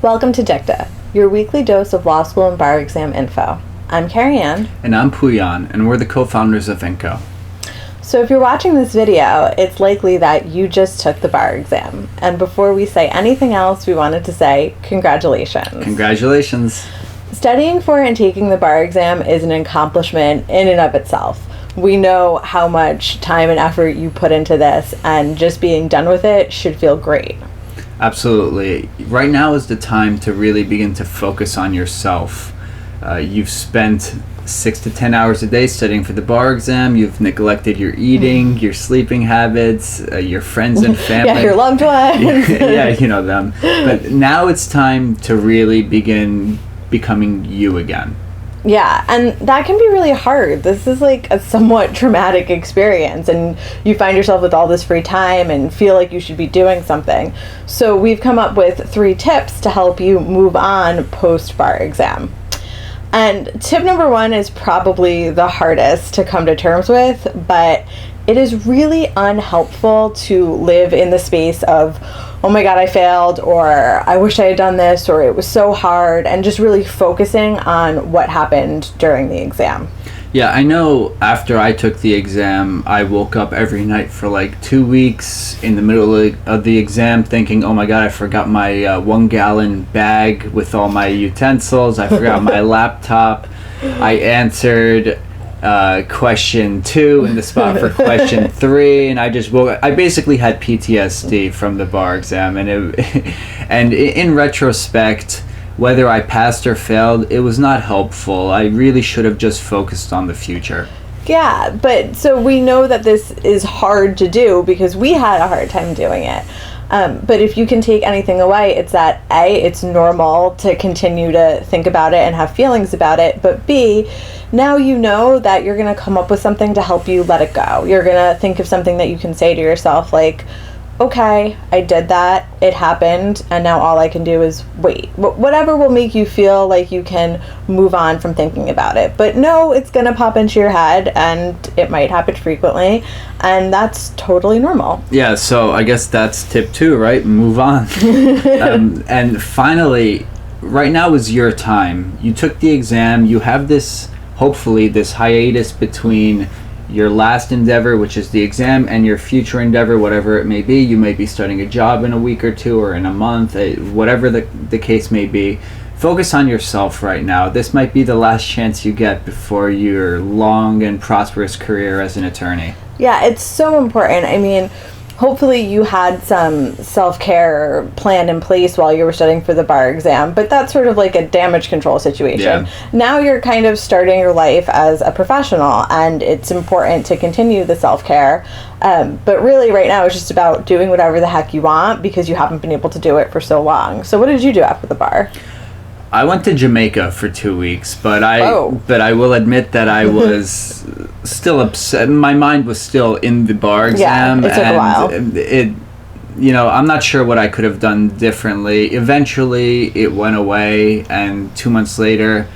Welcome to Dicta, your weekly dose of law school and bar exam info. I'm Carrie Ann. And I'm Puyan, and we're the co-founders of Inco. So if you're watching this video, it's likely that you just took the bar exam. And before we say anything else, we wanted to say congratulations. Congratulations. Studying for and taking the bar exam is an accomplishment in and of itself. We know how much time and effort you put into this, and just being done with it should feel great. Absolutely. Right now is the time to really begin to focus on yourself. You've spent 6 to 10 hours a day studying for the bar exam. You've neglected your eating, your sleeping habits, your friends and family. Yeah, your loved ones. Yeah, you know them. But now it's time to really begin becoming you again. Yeah, and that can be really hard. This is like a somewhat traumatic experience, and you find yourself with all this free time and feel like you should be doing something. So we've come up with 3 tips to help you move on post-bar exam. And tip number 1 is probably the hardest to come to terms with, but it is really unhelpful to live in the space of, oh my God, I failed, or I wish I had done this, or it was so hard, and just really focusing on what happened during the exam. Yeah, I know after I took the exam, I woke up every night for like 2 weeks in the middle of the exam thinking, oh my God, I forgot my 1-gallon bag with all my utensils. I forgot my laptop. I answered question 2 in the spot for question 3, and I just woke. I basically had PTSD from the bar exam, and and in retrospect, whether I passed or failed, it was not helpful. I really should have just focused on the future. Yeah, but so we know that this is hard to do because we had a hard time doing it. But if you can take anything away, it's that A, it's normal to continue to think about it and have feelings about it, but B, now you know that you're going to come up with something to help you let it go. You're going to think of something that you can say to yourself like, okay, I did that, it happened, and now all I can do is wait. Whatever will make you feel like you can move on from thinking about it. But no, it's going to pop into your head, and it might happen frequently, and that's totally normal. Yeah, so I guess that's tip 2, right? Move on. And finally, right now is your time. You took the exam, you have this, hopefully, this hiatus between your last endeavor, which is the exam, and your future endeavor, whatever it may be. You may be starting a job in a week or 2 or in a month, whatever the case may be. Focus on yourself right now. This might be the last chance you get before your long and prosperous career as an attorney. Yeah, it's so important. I mean, hopefully you had some self-care plan in place while you were studying for the bar exam, but that's sort of like a damage control situation. Yeah. Now you're kind of starting your life as a professional, and it's important to continue the self-care. But really right now it's just about doing whatever the heck you want because you haven't been able to do it for so long. So what did you do after the bar? I went to Jamaica for 2 weeks, but I will admit that I was still upset. My mind was still in the bar exam. Yeah, it took a while. I'm not sure what I could have done differently. Eventually, it went away, and 2 months later,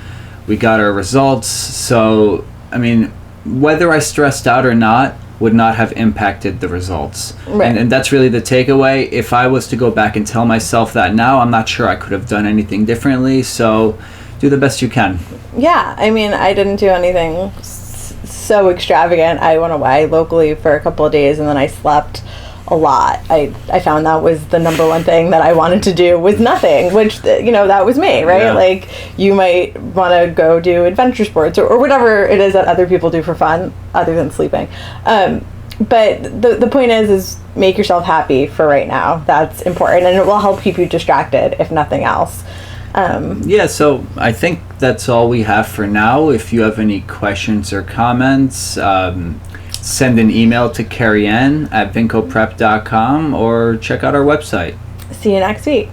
we got our results. So, I mean, whether I stressed out or not would not have impacted the results. Right. And that's really the takeaway. If I was to go back and tell myself that now, I'm not sure I could have done anything differently. So do the best you can. Yeah, I mean, I didn't do anything so extravagant. I went away locally for a couple of days, and then I slept a lot. I found that was the number one thing that I wanted to do was nothing, which, that was me, right? Yeah. Like, you might want to go do adventure sports or whatever it is that other people do for fun other than sleeping. But the point is make yourself happy for right now. That's important, and it will help keep you distracted, if nothing else. So I think that's all we have for now. If you have any questions or comments, send an email to carrieann@vincoprep.com or check out our website. See you next week.